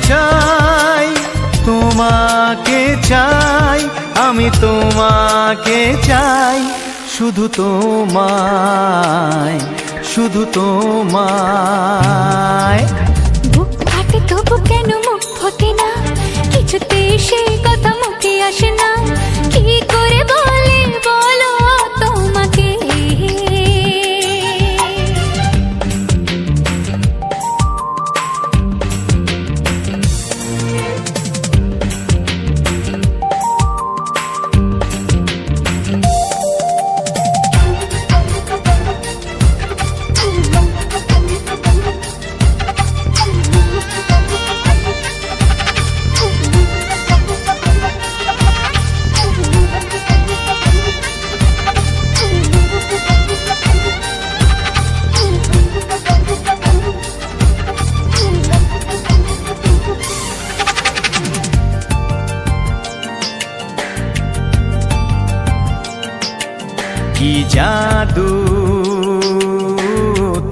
চাই, তোমাকে চাই, আমি তোমাকে চাই, শুধু তোমায়, শুধু তোমায়। বুক ফাটে তবু কেন মুখ ফোটে না, কিছুতে সে কথা মুখে আসে না, কি করে বলে বলো তোমাকে। কি জাদু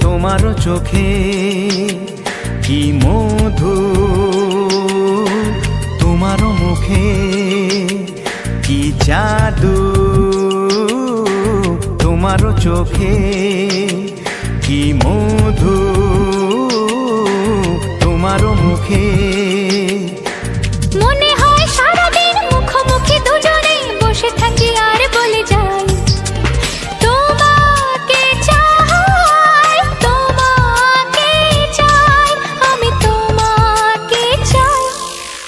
তোমার চোখে, কি মধু তোমার মুখে, কি জাদু তোমার চোখে, কি মধু তোমার মুখে। মনে হয় সারাদিন মুখোমুখি দুজনে বসে থাকি আর বলে যাই, তোমাকে চাই, তোমাকে চাই, আমি তোমাকে চাই,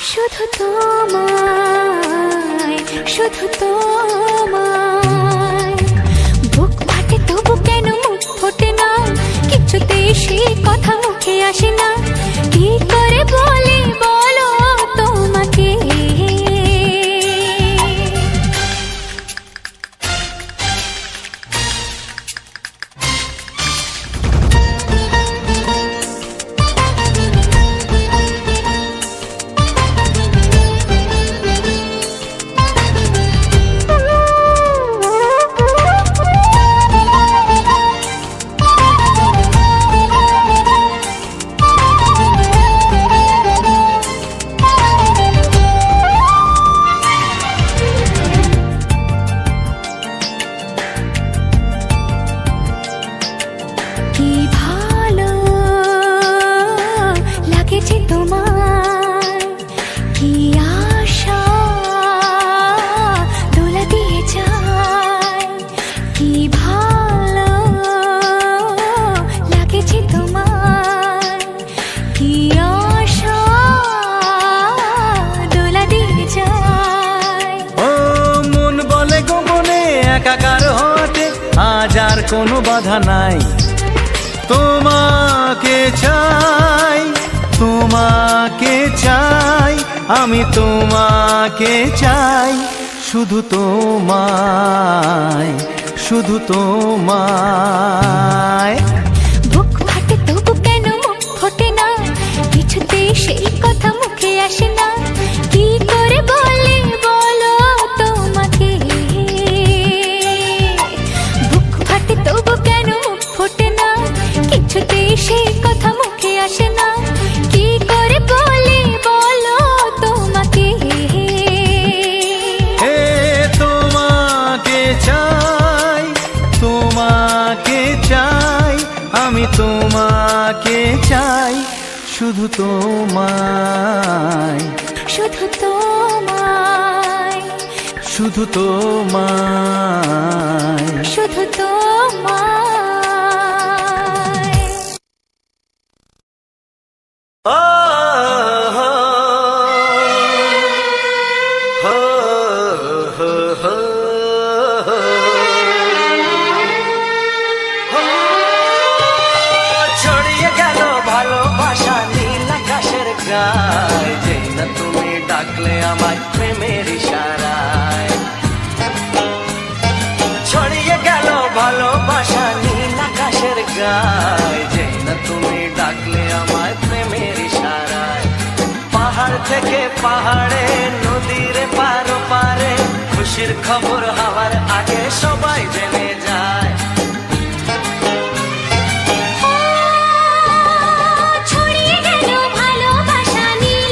শুধু তোমায়, শুধু তোমায়। বুক ফাটে তবু কেন মুখ ফোটে না, কিছুতেই সে কথা মুখে আসে না, কি করে বলে বলো তোমাকে। কি ভালো লাগেছে তোমার, কি আশা দোলা দিয়ে যায়, কি ভালো লাগেছে তোমার, কি আশা দোলা দিয়ে যায়। ও মন বলে গোপনে একাকার হতে আজ আর কোনো বাধা নাই, তোমাকে চাই, তোমাকে চাই, আমি তোমাকে চাই, শুধু তোমায়, শুধু তোমায়। বুক ফাটে তবু কেন মুখ ফোটে না, কিছুতেই সেই কথা মুখে আসে না, কি করে বলে বলো তোমাকে। বুক ফাটে তবু কেন মুখ ফোটে না, কিছুতেই সেই কথা মুখে আসে না, কি করে বলে বলো তোমাকে। হে তোমাকে চাই, তোমাকে চাই, আমি তোমাকে চাই, শুধু তোমায়, শুধু তোমায়, শুধু তোমায়, শুধু তোমায়। ও হো হো হো হো হো। ছড়িয়ে গেল ভালোবাসা নীল আকাশের গায়ে, যেই না তুমি ডাকলে আমায় প্রেমের ইশারায়। ছড়িয়ে গেল ভালোবাসা নীল আকাশের গায়ে, যেই না তুমি ডাকলে আমায় প্রেমের ইশারায়। পাহাড় থেকে পাহাড়ে, নদীর পার পারে, খুশির খবর হওয়ার আগে সবাই জেনে যায়। ছড়িয়ে গেল ভালোবাসা নীল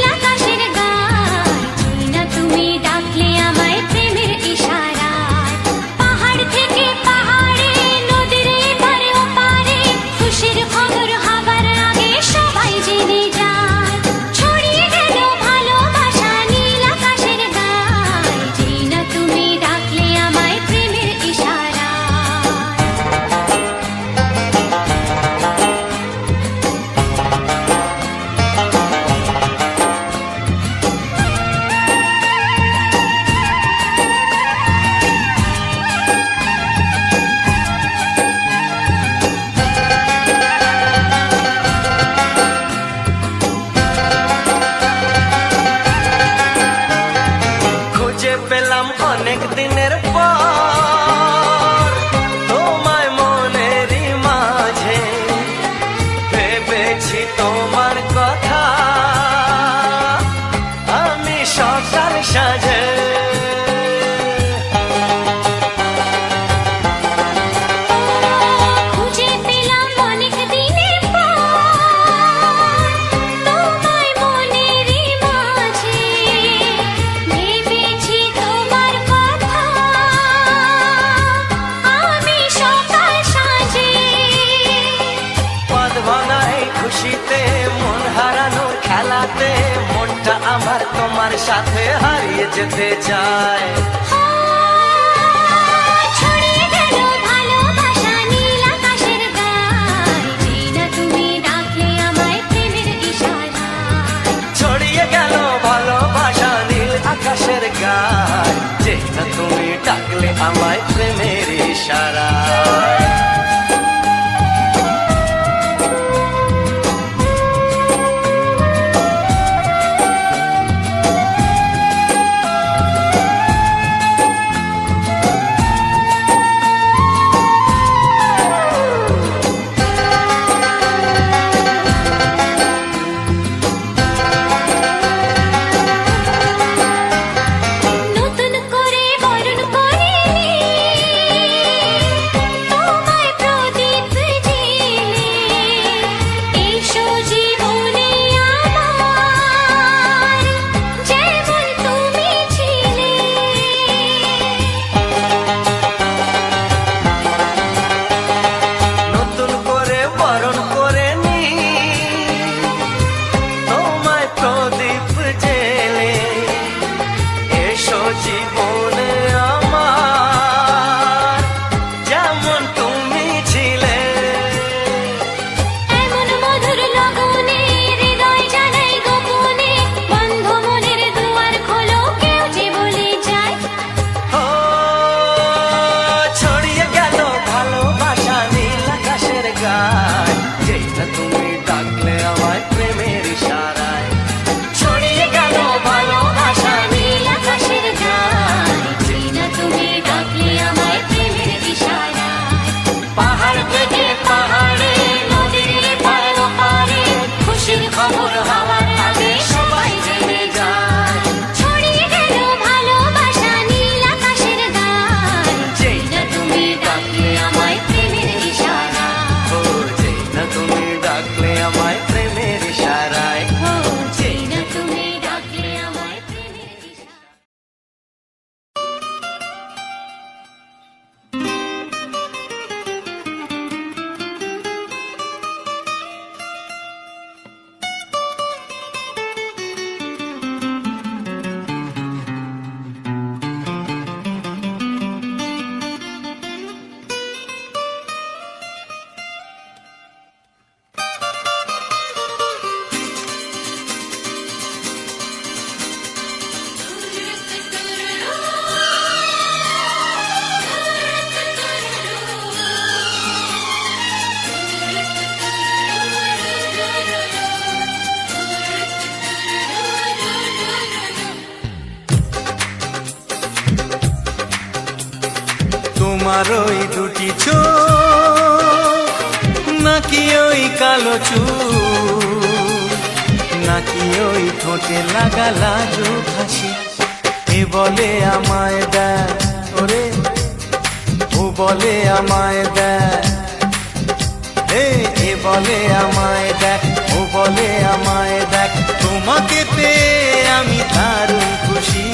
ভেবেছি তোমার কথা আমি সকাল সাজে। খুঁজে পেলাম অনেক দিনের পর তোমায় মনেরই মাঝে, ভেবেছি তোমার কথা আমি সকাল সাজে। পদ ভাঙা এই খুশিতে মন হারানোর খেলাতে মনটা আমার তোমার সাথে হারিয়ে যেতে চায়। ছড়িয়ে গেল ভালোবাসা নীল আকাশের গায়ে, যেই না তুমি ডাকলে আমায় প্রেমের ইশারায়। ছড়িয়ে গেল ভালোবাসা নীল আকাশের গায়, যে না তুমি ডাকলে আমায় প্রেমের ইশারায়। নতুন করে বরণ করিনি তোমায় প্রদীপ জেলে, এসো জীবনে আমার যেমন তুমি ছিলে। নতুন করে বরণ করে নি তোমায় প্রদীপ জেলে, এসো জীবনে আমার যেমন তুমি ছিলে। এমন মধুর লগনে হৃদয় জানাই গোপনে, বন্ধ মনের দুয়ার খোলো কেউ যে বলে যায়। ও ছড়িয়ে গেল ভালোবাসা নীল আকাশের গায়, যেই না তুমি ডাকলে আমায় প্রেমের ইশারায়। ছড়িয়ে গেল ভালোবাসা নীল আকাশের গায়, যেই না তুমি ডাকলে আমায় প্রেমের ইশারায়। পাহাড় থেকে পাহাড়ে নদীর এপার ওপারে খুশির খবর হওয়ার আগে সবাই জেনে যায়। ছড়িয়ে গেল ভালোবাসা নীল আকাশের গায়ে, যেই না তুমি ডাকলে আমায় প্রেমের ইশারায়। ও যেই না তুমি ডাকলে আমায় প্রেমের ইশারায়। ও যেই না তুমি ডাকলে আমায় প্রেমের ইশারায়। তোমার ওই দুটি চোখ নাকি ওই কালো চুল, নাকি ওই ঠোঁটে লাগা লাজুক হাসি, এ বলে আমায় দেয় ওরে, ও বলে আমায় দেয়, এ বলে আমায় দেখ, ও বলে আমায় দেখ, তোমাকে পেয়ে আমি দারুণ খুশি।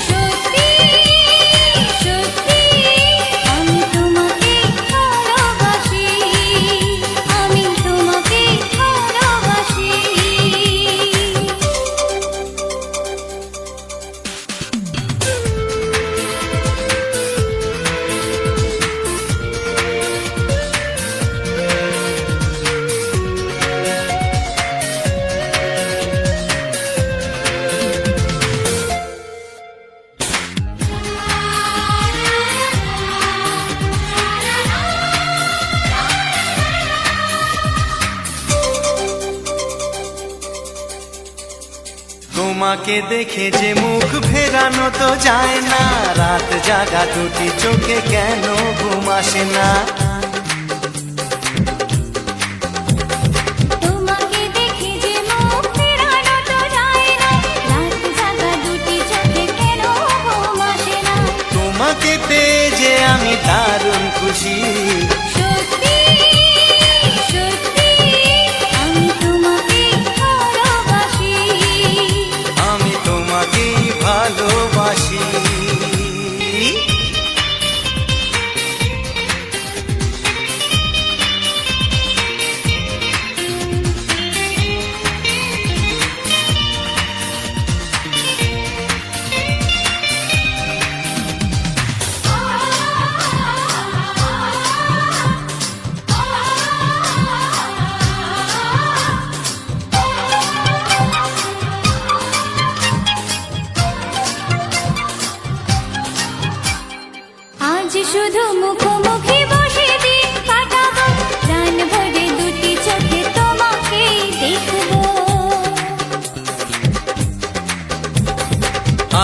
সত্যি সত্যি আমি তোমাকে ভালোবাসি, আমি তোমাকে ভালোবাসি। তোমাকে দেখে যে মুখ ফেরানো তো যায় না, রাত জাগা দুটি চোখে কেন ঘুম আসে না। তোমাকে খুশি। সত্যি সত্যি আমি তোমাকে ভালোবাসি, আমি তোমাকেই ভালোবাসি। আজ শুধু মুখোমুখি বসে দিন কাটাবো, প্রাণ ভরে দুটি চোখে তোমাকে দেখবো।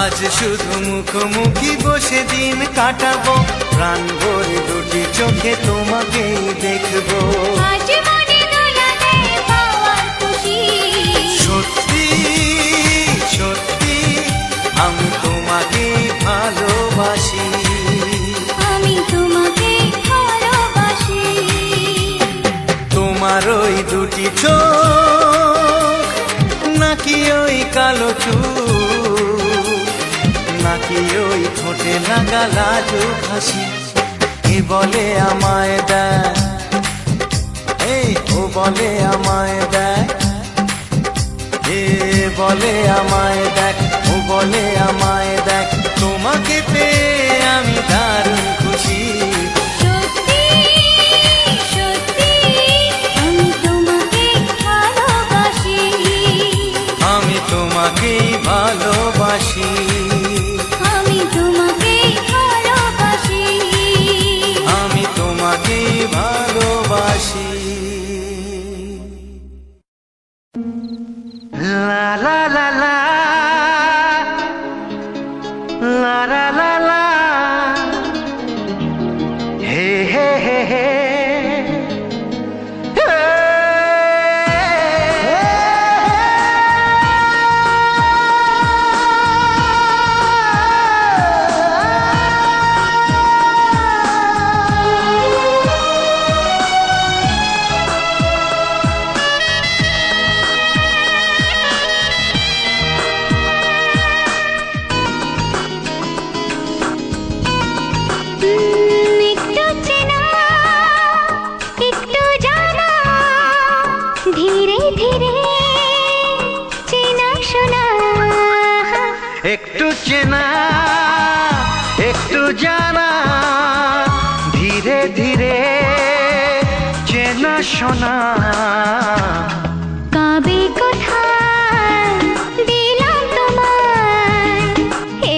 আজ শুধু মুখোমুখি বসে দিন কাটাবো, প্রাণ ভরে দুটি চোখে তোমাকেই দেখবো। আজ মনে দোলা দেয় পাওয়ার খুশি, সত্যি সত্যি আমি তোমাকেই ভালোবাসি। আমি তোমাকে ভালোবাসি। তোমার ওই দুটি চোখ, নাকি ওই কালো চুল, নাকি ওই ঠোঁটে লাগা লাজুক হাসি, এ বলে আমায় দেয়, এই ও বলে আমায় দেয়, এ বলে আমায় দেখ, ও বলে আমায় দেখ, তোমাকে পেয়ে আমি দারুণ খুশি। সত্যি সত্যি আমি তোমাকে ভালোবাসি, আমি তোমাকেই ভালোবাসি। আমি তোমাকে ভালোবাসি। আমি তোমাকেই ভালোবাসি। লা লা লা লা লা লা লা লা, হে হে হে হে, একটু চেনা একটু জানা, ধীরে ধীরে চেনা শোনা। একটু চেনা একটু জানা, ধীরে ধীরে চেনা শোনা। কবে কোথায় দিলাম তোমায়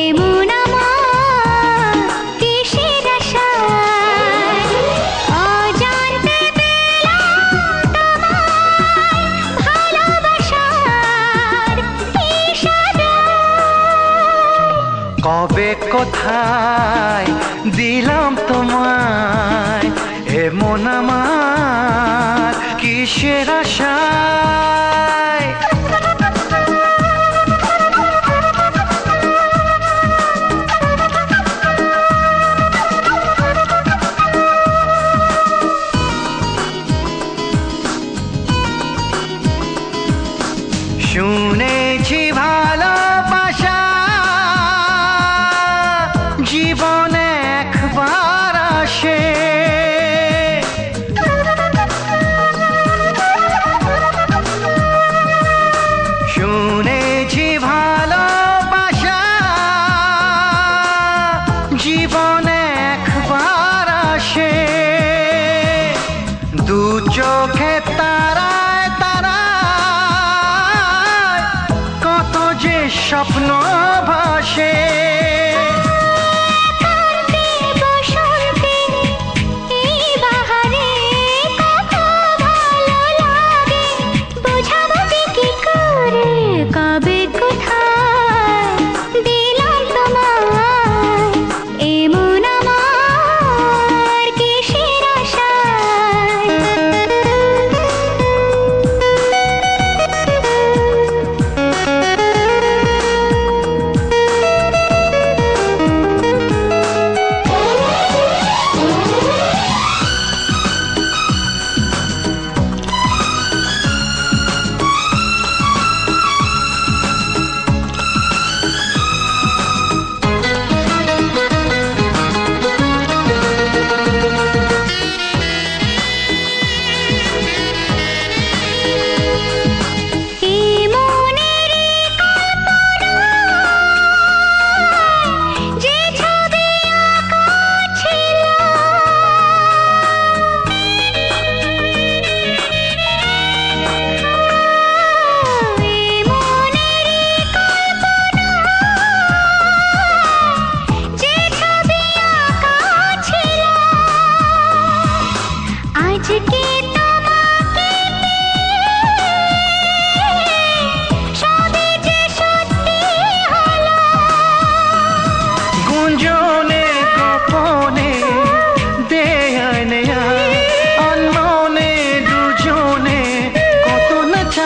এমন আমার কিসের আশায়, অজান্তে পেলাম তোমায় ভালোবাসার ইশারায়। কবে কোথায় দিলাম তোমায় এমন আমার কিসের আশায়। শুনেছি ভালোবাসা জীবনে একবার আসে, শুনেছি ভালোবাসা জীবনে একবার আসে, দু চোখে তারায় তারায় কত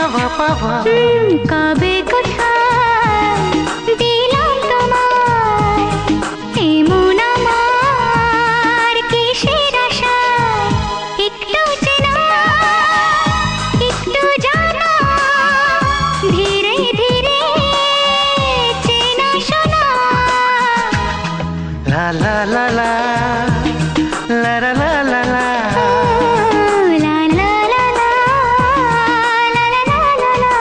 সাবা পাবা কবে কোথায় দিলাম তোমায় এমন আমার কিসের আশায় একটু চেনা একটু জানা ধীরে ধীরে চেনা শোনা লা লা লা লা লা লা লা লা লা লা লা লা লা লা লা লা লা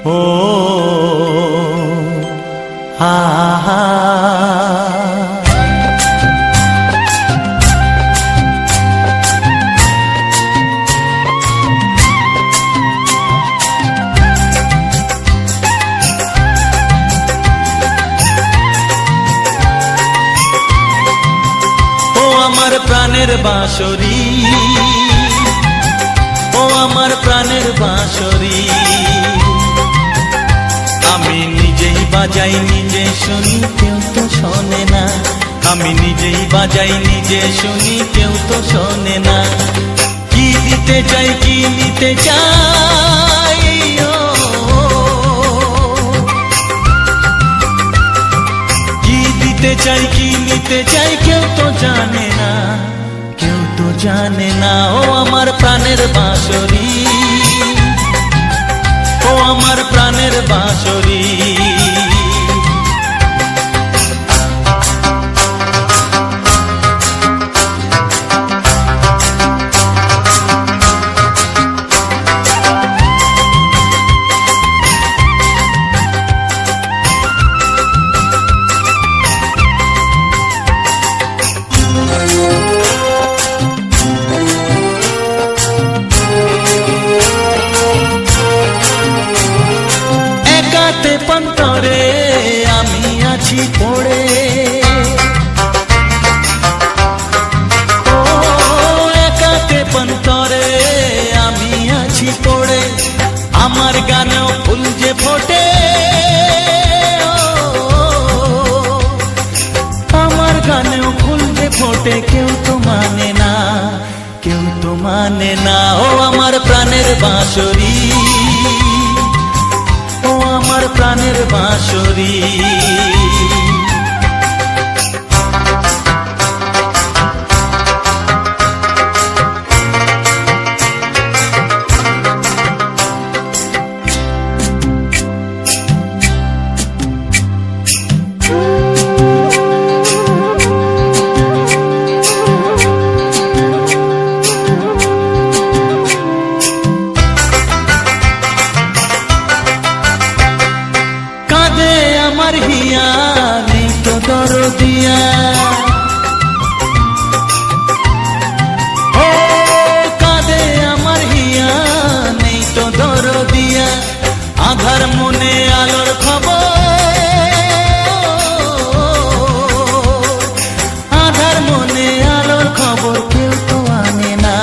ও আহা আমার প্রাণের বাঁশরি ও আমার প্রাণের বাঁশরি আমি নিজেই বাজাই নিজে শুনি কেউ তো শোনে না আমি নিজেই বাজাই নিজে শুনি কেউ তো শোনে না কি দিতে চাই কি নিতে চাই ও কি দিতে চাই কি নিতে চাই কেউ তো জানে না কেউ তো জানে না ও আমার প্রাণের বাঁশরি ও আমার প্রাণের বাঁশরি পন্তরে আমি আছি পড়ে ও একাতে পন্তরে আমি আছি পড়ে আমার গানেও ফুল যে ফোটে আমার গানেও ফুল যে ফোটে কেউ তো মানে না কেউ তো মানে না ও আমার প্রাণের বাঁশরি ও আমার প্রাণের বাঁশরি আমার হিয়া নেই তো দরদিয়া ও কাঁদে আমার হিয়া নেই তো দরদিয়া আধার মনে আলোর খবর আধার মনে আলোর খবর কেউ তো আনে না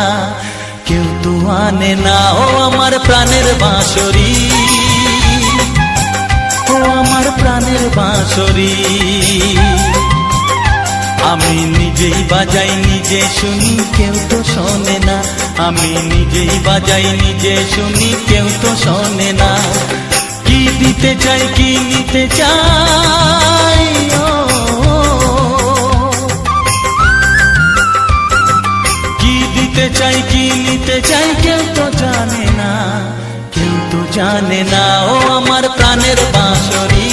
কেউ তো আনে না ও আমার প্রাণের বাঁশরি ও আমার প্রাণের বাঁশরি আমি নিজেই বাজাই নিজে শুনি কেউ তো শোনে না আমি নিজেই বাজাই নিজে শুনি কেউ তো শোনে না কি দিতে চাই কি নিতে চাই ও কি দিতে চাই কি নিতে চাই কেউ তো জানে না কেউ তো জানে না ও আমার প্রাণের বাঁশরি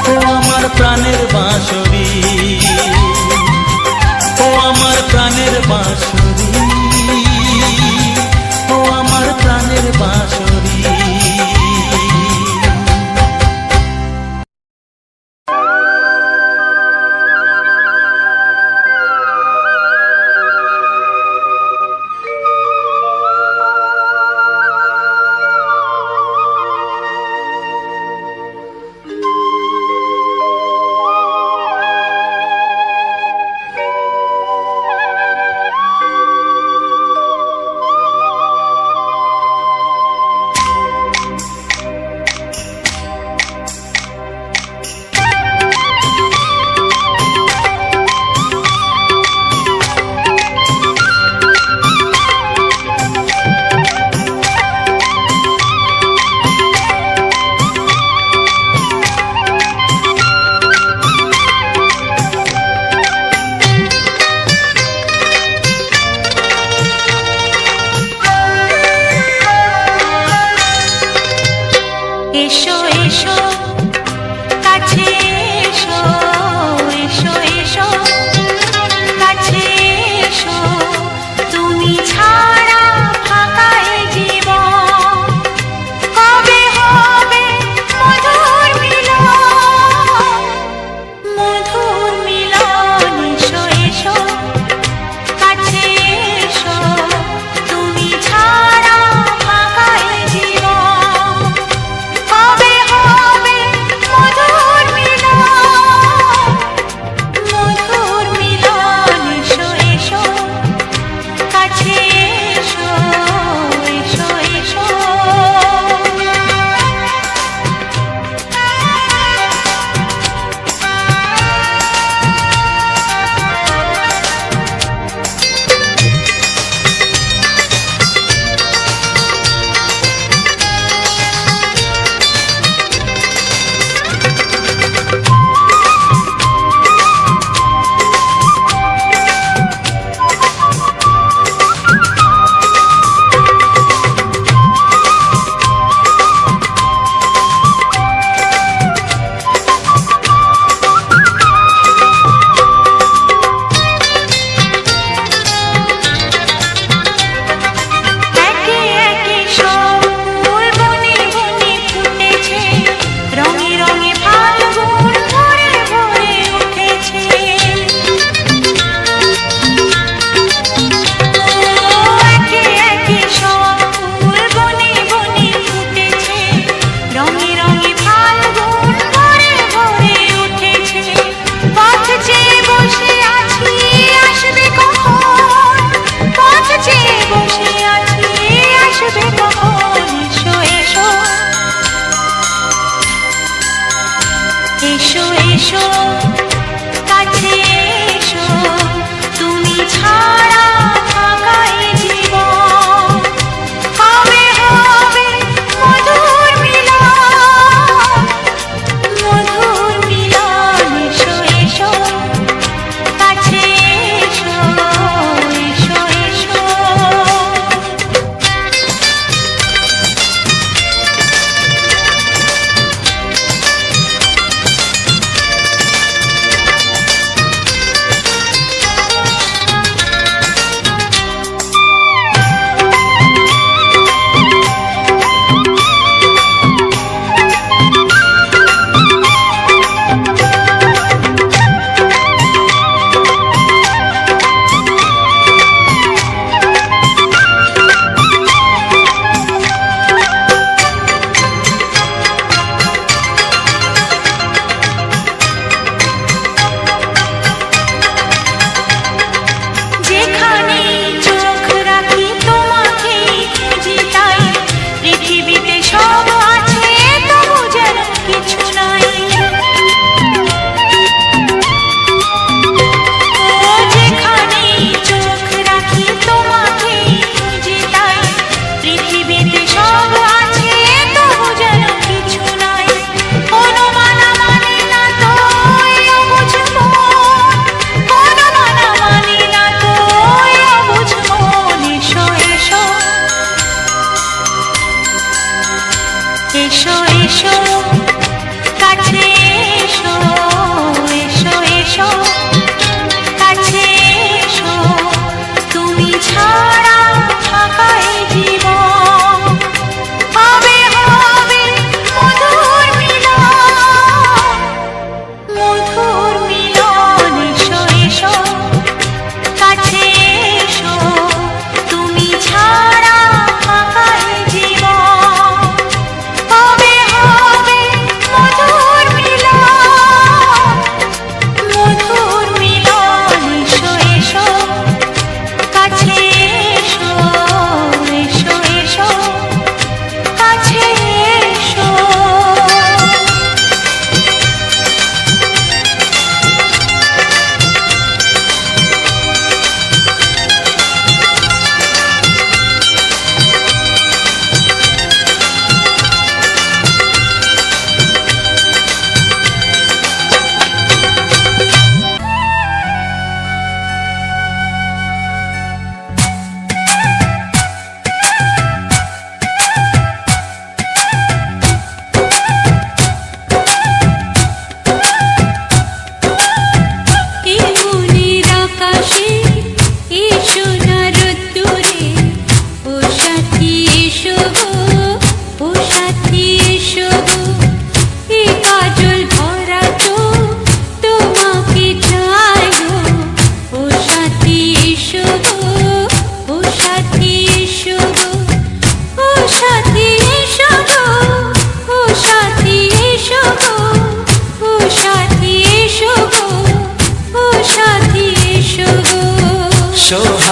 ও আমার প্রাণের বাঁশরি ও আমার প্রাণের বাঁশরি ও আমার প্রাণের বাঁশরি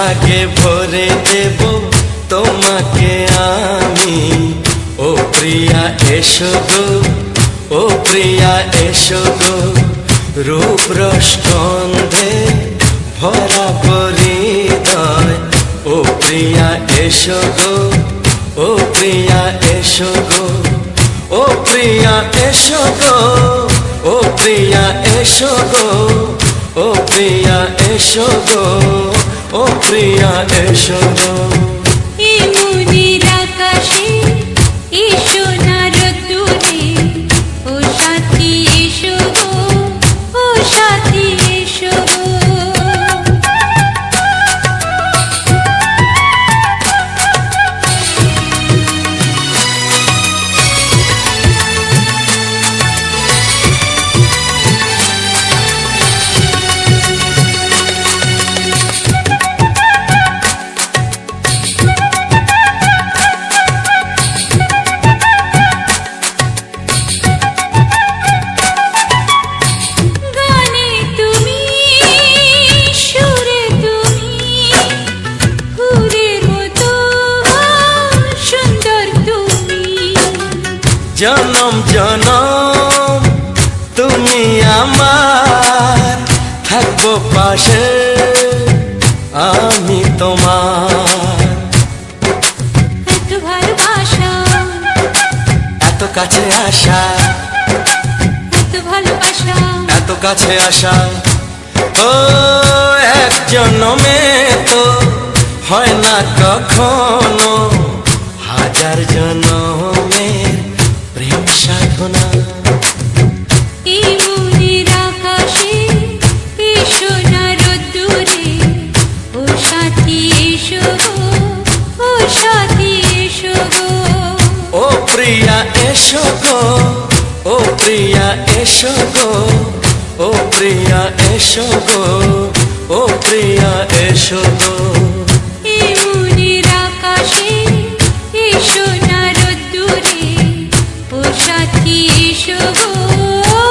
সোহাগে ভরে দেব তোমাকে আমি। ও প্রিয়া এসো গো, ও প্রিয়া এসো গো, রূপ রস গন্ধে ভরা হৃদয়। ও প্রিয়া এসো গো, ও প্রিয়া এসো গো, ও প্রিয়া এসো গো, ও প্রিয়া এসো গো, ও প্রিয়া এসো গো, ও প্রিয়া এসো গো। এই মনের আকাশে এসো না রোদ্দুরে, ও সাথী এসো গো, ও সাথী এসো গো। গানে তুমি, সুরে তুমি, ফুলের মতো সুন্দর তুমি। জনম জনম তুমি আমার, থাকবো পাশে আমি তোমার। এত ভালোবাসা, এত কাছে আসা, এত ভালোবাসা, এত কাছে আসা, ও এক জন্মে তো হয় না কখনো, হাজার জন্মের প্রেম সাধনা। এই মনের আকাশে এসো না রোদ্দুরে, ও সাথী এসো গো, ও সাথী এসো গো। ও প্রিয়া এসো গো, ও প্রিয়া এসো গো, ও প্রিয়া এসো গো, ও প্রিয়া এসো গো। এই মনের আকাশে এসো না রোদ্দুরে, ও সাথী এসো গো, ও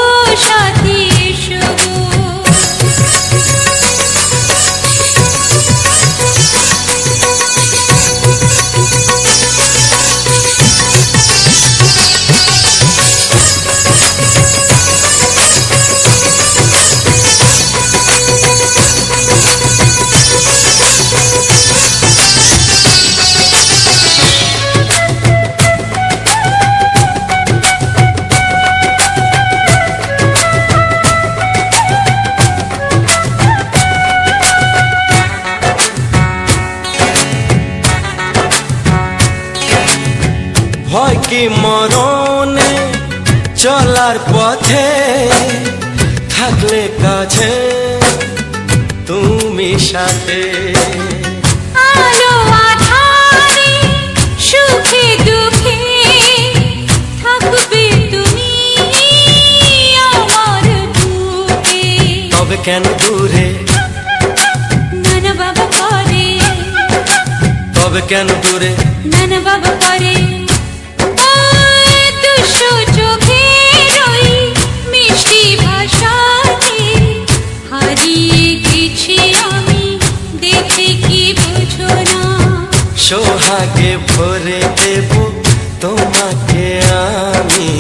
সাথী এসো গো। ভয় কি মরণে চলার পথে, থাকলে কাছে তুমি সাথে। আলো আঁধারে, সুখে দুঃখে, থাকবে তুমি আমার বুকে। তবে কেন দূরে, নানা বাবা করে, তবে কেন দূরে, নানা বাবা করে। ওই দুশো চোখের ওই মিষ্টি ভাষাতে হারিয়ে গেছি আমি, দেখে কি বুঝো না। সোহাগে ভরে দেব তোমাকে আমি।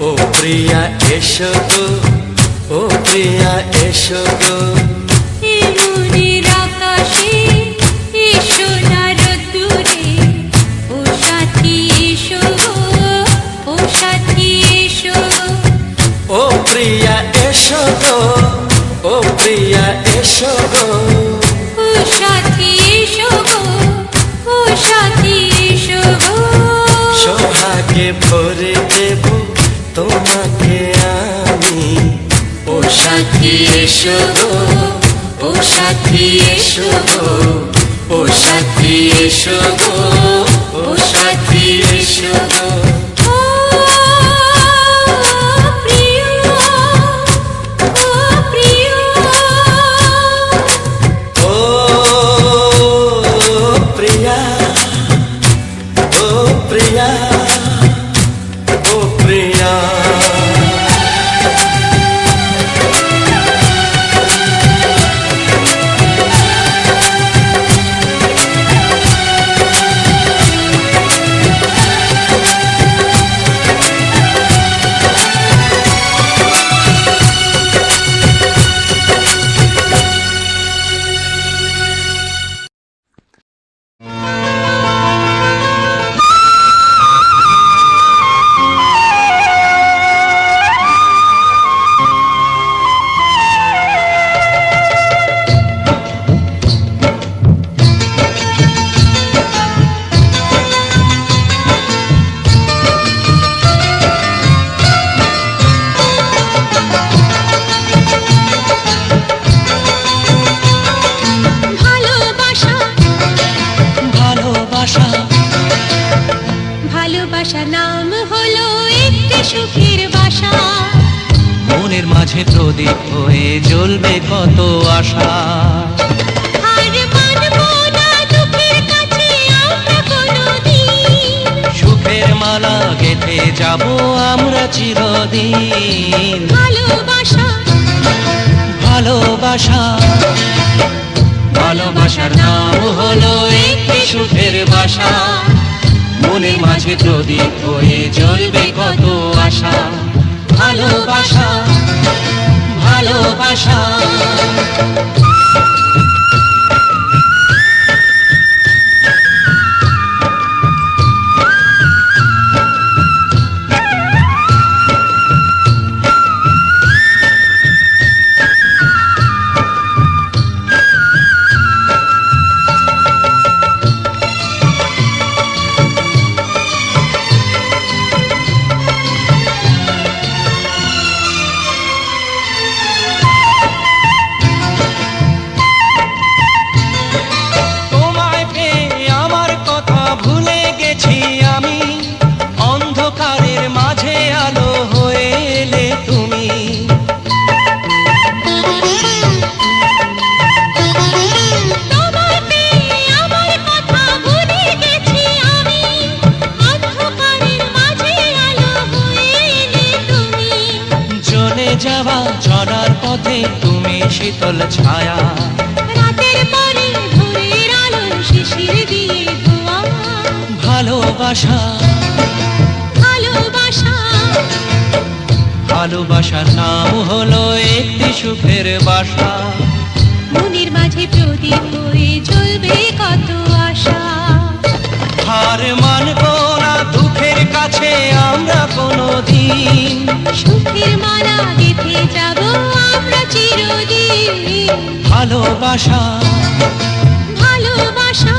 ও প্রিয়া এসো গো, ও প্রিয়া এসো গো। এই মনের আকাশে এসো না রোদ্দুরে, ও সাথী এসো গো, ও সাথী এসো গো। ও প্রিয়া এসো গো, ও প্রিয়া এসো গো। ও সাথী এসো গো, ও সাথী এসো গো। সোহাগে ভরে দেব তোমাকে আমি। ও সাথী এসো গো, ও সাথী এসো গো, ও সাথী এসো গো, ও সাথী এসো গো। ও প্রিয়, ও প্রিয়, ও প্রিয়া, ও প্রিয়া, ও প্রিয়া। মাঝে প্রদীপ হয়ে জ্বলবে কত আশা। আর মানবো না দুঃখের কাছে আমরা কোনোদিন, সুখের মালা গেঁথে যাব আমরা চিরদিন। ভালোবাসা ভালোবাসা ভালোবাসার নাম হলো একটি সুখের বাসা। মনের মাঝে প্রদীপ হয়ে জ্বলবে কত আশা। ভালোবাসা ভালোবাসা। যাওয়া চলার পথে তুমি শীতল ছায়া। রাতের পরে ভোরের আলো শিশির দিয়ে ধোয়া। ভালোবাসা ভালোবাসা ভালোবাসার নাম হলো একটি সুখের বাসা। মনের মাঝে প্রদীপ হয়ে জ্বলবে কত আশা। হার মানবো না দুঃখের কাছে আমরা কোনোদিন, সুখের মালা গেঁথে যাব আমরা চিরদিন। ভালোবাসা ভালোবাসা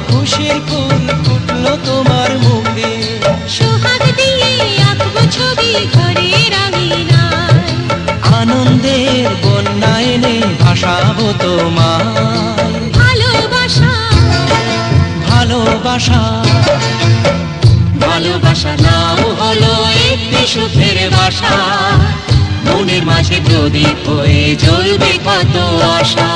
খুশির ফুল ফুটলো তোমার মুখে। সোহাগ দিয়ে আঁকবো ছবি ঘরের আঙিনায়। আনন্দের বন্যা এনে ভাসাবো তোমায়। ভালোবাসা ভালোবাসা ভালোবাসা নাম হলো একটি সুখের বাসা। মনের মাঝে প্রদীপ হয়ে জ্বলবে কত আশা।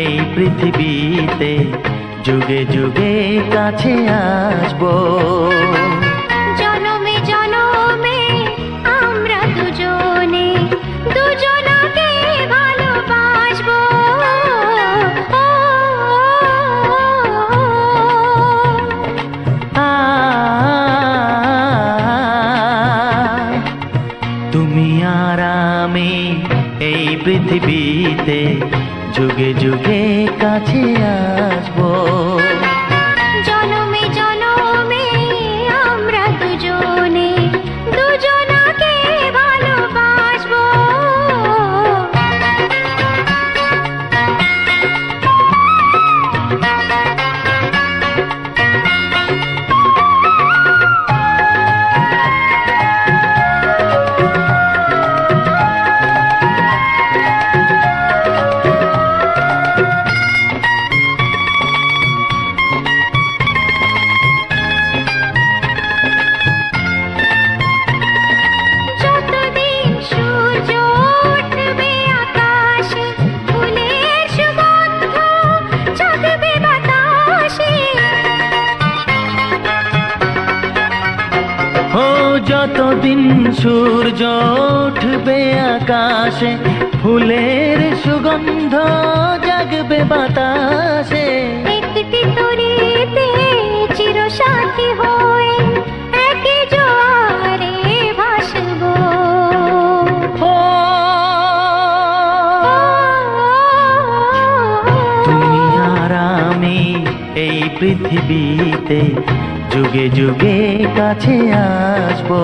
এই পৃথিবীতে যুগে যুগে কাছে আসবো। জনমে জনমে আমরা দুজনে দুজনকে ভালোবাসবো। তুমি আর আমি এই পৃথিবীতে যুগে যুগে কাছে আসবো। জনমে জনমে আমরা দুজনে দুজনকে ভালোবাসবো। ও যতদিন সূর্য উঠবে আকাশে, ফুলের সুগন্ধ জাগবে বাতাসে। একটি তরিতে চিরসাথী হয়ে একই জোয়ারে ভাসবো। ও তুমি আর আমি এই পৃথিবীতে যুগে যুগে কাছে আসবো।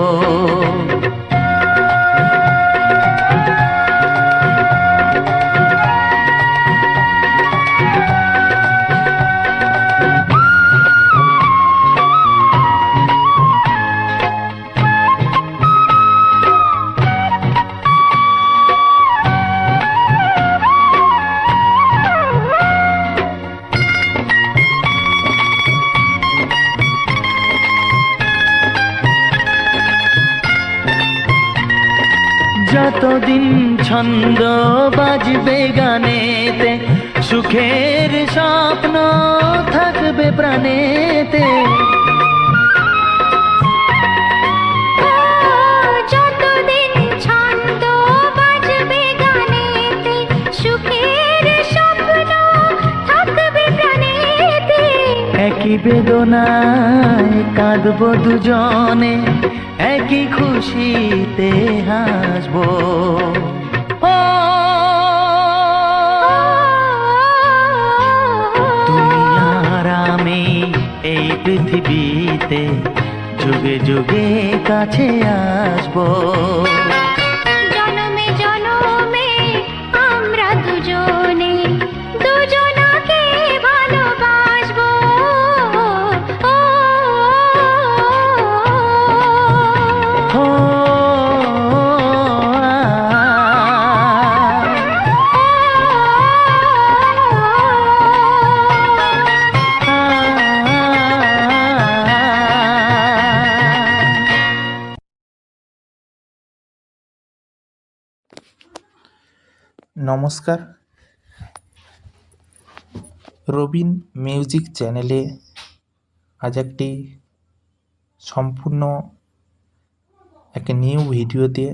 যতদিন ছন্দ বাজবে গানেতে, সুখের স্বপ্ন থাকবে প্রাণেতে। যতদিন ছন্দ বাজবে গানেতে, সুখের স্বপ্ন থাকবে প্রাণেতে। একই বেদনায় কাঁদবো দুজনে, একই খুশিতে হাসবো। ও তুমি আর আমি এই পৃথিবীতে যুগে যুগে কাছে আসবো। জনমে জনমে আমরা দুজনে দুজনাকে ভালোবাসবো। ও ও নমস্কার, রবিন মিউজিক চ্যানেলে আজ একটি সম্পূর্ণ এক নিউ ভিডিওতে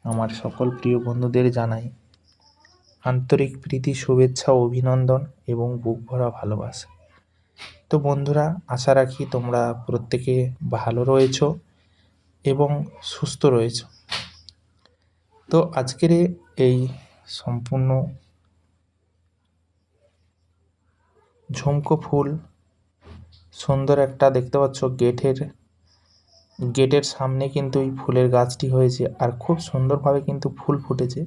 আমার সকল প্রিয় বন্ধুদের জানাই আন্তরিক প্রীতি, শুভেচ্ছা, অভিনন্দন এবং বুক ভরা ভালোবাসা। তো বন্ধুরা, আশা রাখি তোমরা প্রত্যেকে ভালো রয়েছো এবং সুস্থ রয়েছো। তো আজকের এই সম্পূর্ণ ঝুমকো ফুল সুন্দর একটা দেখতে পাচ্ছ, গেটের সামনে কিন্তু এই ফুলের গাছটি হয়েছে আর খুব সুন্দরভাবে কিন্তু ফুল ফুটেছে।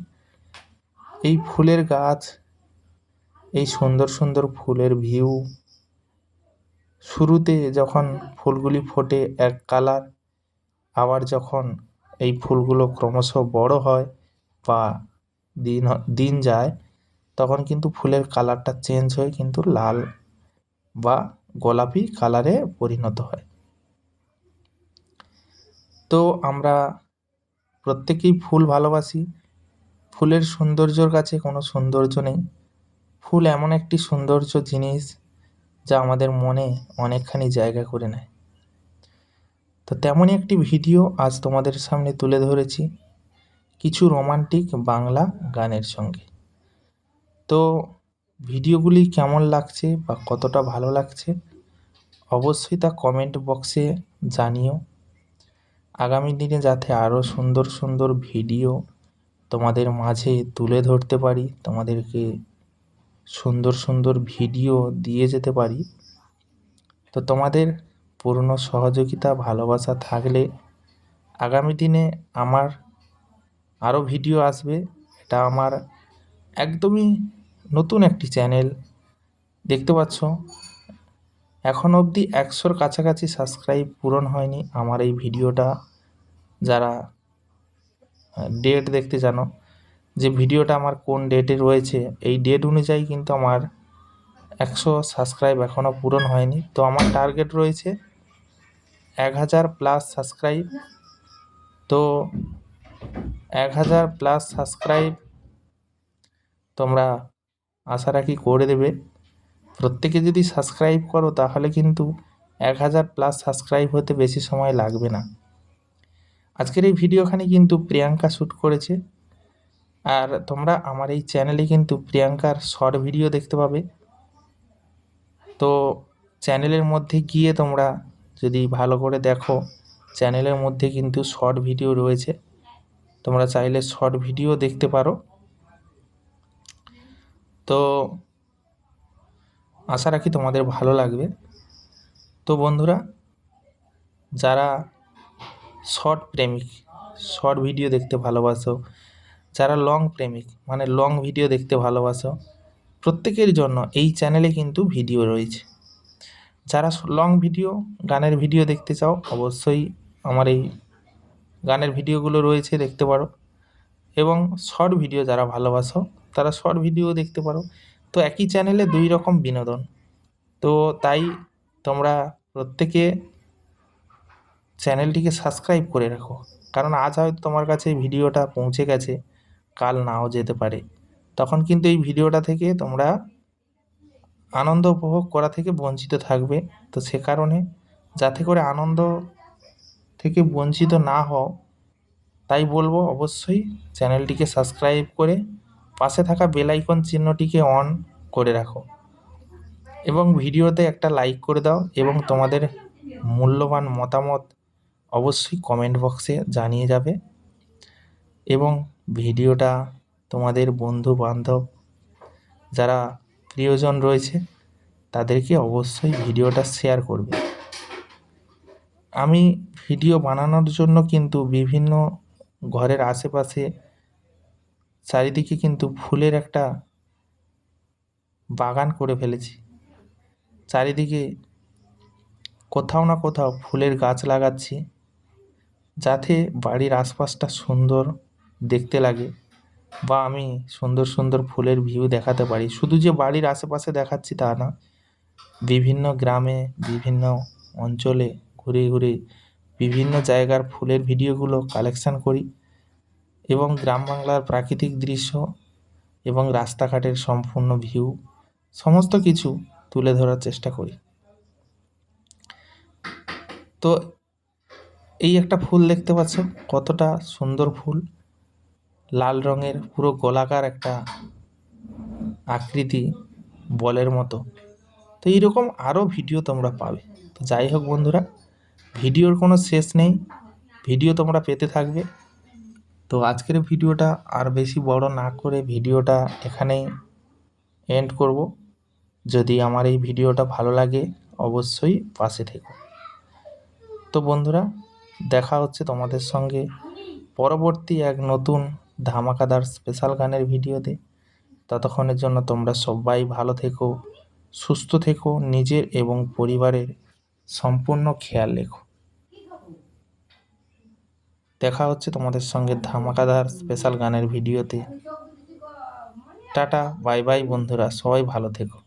এই ফুলের গাছ, এই সুন্দর সুন্দর ফুলের ভিউ, শুরুতে যখন ফুলগুলি ফোটে এক কালার, আবার যখন এই ফুলগুলো ক্রমশ বড় হয় বা দিন যায়, তখন কিন্তু ফুলের কালারটা চেঞ্জ হয়ে কিন্তু লাল বা গোলাপি কালারে পরিণত হয়। তো আমরা প্রত্যেকেই ফুল ভালোবাসি। ফুলের সৌন্দর্যর কাছে কোনো সৌন্দর্য নেই। ফুল এমন একটি সৌন্দর্য জিনিস যা আমাদের মনে অনেকখানি জায়গা করে নেয়। তো তেমনই একটি ভিডিও আজ তোমাদের সামনে তুলে ধরেছি কিছু রোমান্টিক বাংলা গানের সঙ্গে। তো ভিডিওগুলি কেমন লাগছে বা কতটা ভালো লাগছে অবশ্যই তা কমেন্ট বক্সে জানিও। আগামী দিনে যাতে আরও সুন্দর সুন্দর ভিডিও তোমাদের মাঝে তুলে ধরতে পারি, তোমাদেরকে সুন্দর সুন্দর ভিডিও দিয়ে যেতে পারি। তো তোমাদের পূর্ণ সহযোগিতা, ভালোবাসা থাকলে আগামী দিনে আমার আরও ভিডিও আসবে। এটা আমার একদমই নতুন একটি চ্যানেল, দেখতে পাচ্ছ এখন অবধি 100-র কাছাকাছি সাবস্ক্রাইব পূরণ হয়নি। আমার এই ভিডিওটা যারা ডেট দেখতে জানো যে ভিডিওটা আমার কোন ডেটে রয়েছে, এই ডেট অনুযায়ী কিন্তু আমার 100 সাবস্ক্রাইব এখনও পূরণ হয়নি। তো আমার টার্গেট রয়েছে 1000+ সাবস্ক্রাইব। তো 1000+ সাবস্ক্রাইব তোমরা আশা রাখি করে দেবে। প্রত্যেকে যদি সাবস্ক্রাইব করো তাহলে কিন্তু 1000+ সাবস্ক্রাইব হতে বেশি সময় লাগবে না। আজকের এই ভিডিওখানি কিন্তু প্রিয়াঙ্কা শ্যুট করেছে। আর তোমরা আমার এই চ্যানেলে কিন্তু প্রিয়াঙ্কার শর্ট ভিডিও দেখতে পাবে। তো চ্যানেলের মধ্যে গিয়ে তোমরা যদি ভালো করে দেখো, চ্যানেলের মধ্যে কিন্তু শর্ট ভিডিও রয়েছে, তোমরা চাইলে শর্ট ভিডিও দেখতে পারো। তো আশা রাখি তোমাদের ভালো লাগবে। তো বন্ধুরা, যারা শর্ট প্রেমিক, শর্ট ভিডিও দেখতে ভালোবাসো, যারা লং প্রেমিক মানে লং ভিডিও দেখতে ভালোবাসো, প্রত্যেকের জন্য এই চ্যানেলে কিন্তু ভিডিও রয়েছে। যারা লং ভিডিও, গানের ভিডিও দেখতে চাও, অবশ্যই আমার এই গানের ভিডিওগুলো রয়েছে, দেখতে পারো। এবং শর্ট ভিডিও যারা ভালোবাসো তারা শর্ট ভিডিও দেখতে পারো। তো একই চ্যানেলে দুই রকম বিনোদন। তো তাই তোমরা প্রত্যেকে চ্যানেলটিকে সাবস্ক্রাইব করে রাখো, কারণ আজ হয়তো তোমার কাছে এই ভিডিওটা পৌঁছে গেছে, কাল নাও যেতে পারে। তখন কিন্তু এই ভিডিওটা থেকে তোমরা আনন্দ উপভোগ করা থেকে বঞ্চিত থাকবে। তো সে কারণে যাতে করে আনন্দ থেকে বঞ্চিত না হও, তাই বলবো অবশ্যই চ্যানেলটিকে সাবস্ক্রাইব করে পাশে থাকা বেল আইকন চিহ্নটিকে অন করে রাখো এবং ভিডিওতে একটা লাইক করে দাও এবং তোমাদের মূল্যবান মতামত অবশ্যই কমেন্ট বক্সে জানিয়ে যাবে। এবং ভিডিওটা তোমাদের বন্ধু বান্ধব যারা প্রিয়জন রয়েছে তাদেরকে অবশ্যই ভিডিওটা শেয়ার করবে। আমি ভিডিও বানানোর জন্য কিন্তু বিভিন্ন ঘরের আশেপাশে চারিদিকে কিন্তু ফুলের একটা বাগান করে ফেলেছি। চারিদিকে কোথাও না কোথাও ফুলের গাছ লাগাচ্ছি, যাতে বাড়ির আশপাশটা সুন্দর দেখতে লাগে বা আমি সুন্দর সুন্দর ফুলের ভিউ দেখাতে পারি। শুধু যে বাড়ির আশেপাশে দেখাচ্ছি তা না, বিভিন্ন গ্রামে, বিভিন্ন অঞ্চলে ঘুরে ঘুরে বিভিন্ন জায়গার ফুলের ভিডিওগুলো কালেকশান করি এবং গ্রাম বাংলার প্রাকৃতিক দৃশ্য এবং রাস্তাঘাটের সম্পূর্ণ ভিউ সমস্ত কিছু তুলে ধরার চেষ্টা করি। তো এই একটা ফুল দেখতে পাচ্ছ, কতটা সুন্দর ফুল, লাল রঙের, পুরো গোলাকার একটা আকৃতি, বলের মতো। তো এইরকম আরও ভিডিও তোমরা পাবে। তো যাই হোক বন্ধুরা, ভিডিওর কোনো শেষ নেই, ভিডিও তোমরা পেতে থাকবে। তো আজকের ভিডিওটা আর বেশি বড় না করে ভিডিওটা এখানেই এন্ড করব। যদি আমার এই ভিডিওটা ভালো লাগে অবশ্যই পাশে থেকো। তো বন্ধুরা, দেখা হচ্ছে তোমাদের সঙ্গে পরবর্তী এক নতুন ধামাকাদার স্পেশাল গানের ভিডিওতে। ততক্ষণের জন্য তোমরা সবাই ভালো থেকো, সুস্থ থেকো, নিজের এবং পরিবারের সম্পূর্ণ খেয়াল রেখো। দেখা হচ্ছে তোমাদের সঙ্গে ধামাকাদার স্পেশাল গানের ভিডিওতে। টাটা, বাই বাই বন্ধুরা, সবাই ভালো থেকো।